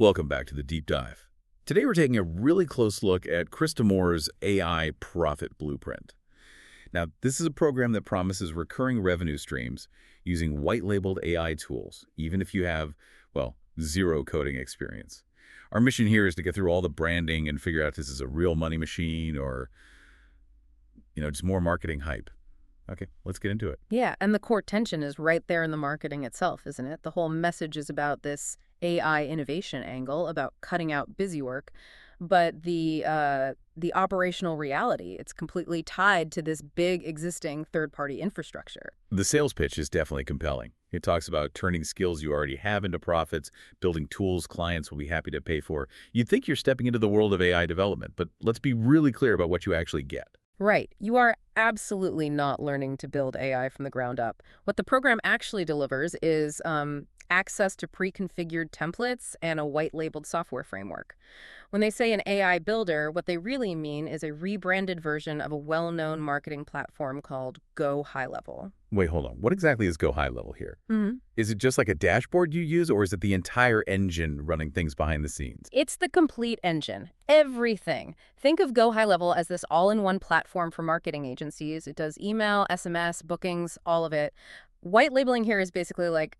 Welcome back to the Deep Dive. Today we're taking a really close look at Krista Moore's AI Profit Blueprint. Now, this is a program that promises recurring revenue streams using white-labeled AI tools, even if you have, well, zero coding experience. Our mission here is to get through all the branding and figure out if this is a real money machine or, just more marketing hype. Okay, let's get into it. Yeah, and the core tension is right there in the marketing itself, isn't it? The whole message is about this AI innovation angle, about cutting out busy work, but the operational reality, it's completely tied to this big existing third-party infrastructure. The sales pitch is definitely compelling. It talks about turning skills you already have into profits, building tools clients will be happy to pay for. You'd think you're stepping into the world of AI development, but let's be really clear about what you actually get. Right. You are absolutely not learning to build AI from the ground up. What the program actually delivers is access to pre-configured templates and a white-labeled software framework. When they say an AI builder, what they really mean is a rebranded version of a well-known marketing platform called Go High Level. Wait, hold on. What exactly is Go High Level here? Is it just like a dashboard you use, or is it the entire engine running things behind the scenes? It's the complete engine. Everything. Think of Go High Level as this all-in-one platform for marketing agencies. It does email, SMS, bookings, all of it. White labeling here is basically like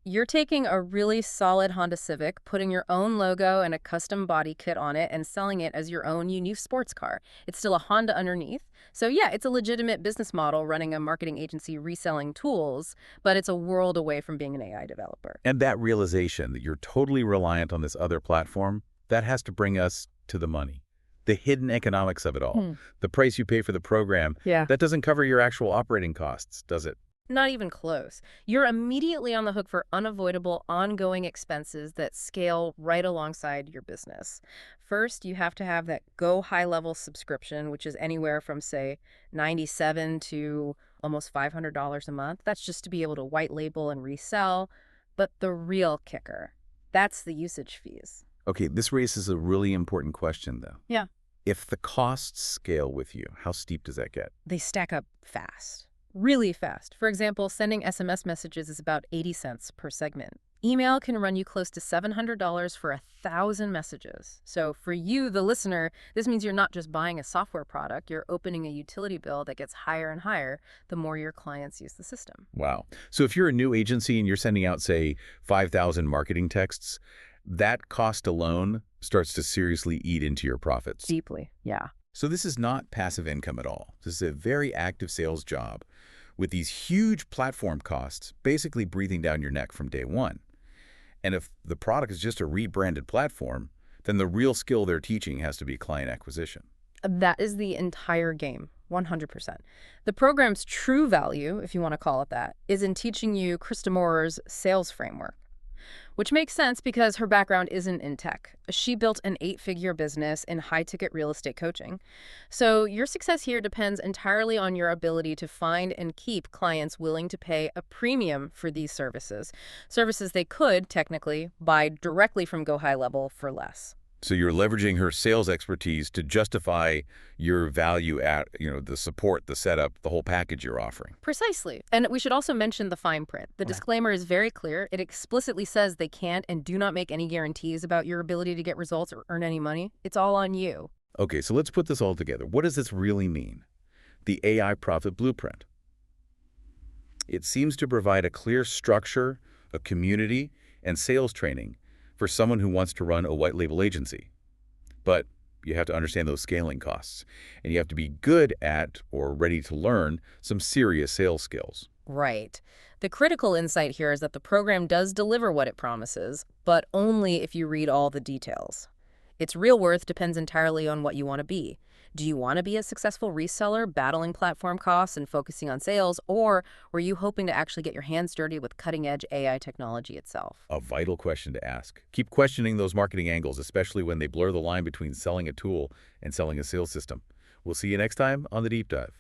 you're taking a really solid Honda Civic, putting your own logo and a custom body kit on it, and selling it as your own unique sports car. It's still a Honda underneath. So yeah, it's a legitimate business model running a marketing agency reselling tools, but it's a world away from being an AI developer. And that realization that you're totally reliant on this other platform, that has to bring us to the money. The hidden economics of it all. The price you pay for the program, that doesn't cover your actual operating costs, does it? Not even close. You're immediately on the hook for unavoidable, ongoing expenses that scale right alongside your business. First, you have to have that Go High Level subscription, which is anywhere from, say, $97 to almost $500 a month. That's just to be able to white label and resell. But the real kicker, that's the usage fees. Okay, this raises a really important question, though. Yeah. If the costs scale with you, how steep does that get? They stack up fast. Really fast. For example, sending SMS messages is about 80 cents per segment. Email can run you close to $700 for 1,000 messages. So for you, the listener, this means you're not just buying a software product, you're opening a utility bill that gets higher and higher the more your clients use the system. Wow. So if you're a new agency and you're sending out, say, 5,000 marketing texts, that cost alone starts to seriously eat into your profits. Deeply, yeah. So this is not passive income at all. This is a very active sales job with these huge platform costs basically breathing down your neck from day one. And if the product is just a rebranded platform, then the real skill they're teaching has to be client acquisition. That is the entire game, 100%. The program's true value, if you want to call it that, is in teaching you Krista Moore's sales framework. Which makes sense because her background isn't in tech. She built an 8-figure business in high-ticket real estate coaching. So your success here depends entirely on your ability to find and keep clients willing to pay a premium for these services. Services they could, technically, buy directly from Go High Level for less. So you're leveraging her sales expertise to justify your value at, the support, the setup, the whole package you're offering. Precisely. And we should also mention the fine print. The disclaimer is very clear. It explicitly says they can't and do not make any guarantees about your ability to get results or earn any money. It's all on you. Okay, so let's put this all together. What does this really mean? The AI Profit Blueprint. It seems to provide a clear structure, a community, and sales training for someone who wants to run a white label agency. But you have to understand those scaling costs, and you have to be good at or ready to learn some serious sales skills. Right. The critical insight here is that the program does deliver what it promises, but only if you read all the details. Its real worth depends entirely on what you want to be. Do you want to be a successful reseller, battling platform costs and focusing on sales, or were you hoping to actually get your hands dirty with cutting-edge AI technology itself? A vital question to ask. Keep questioning those marketing angles, especially when they blur the line between selling a tool and selling a sales system. We'll see you next time on The Deep Dive.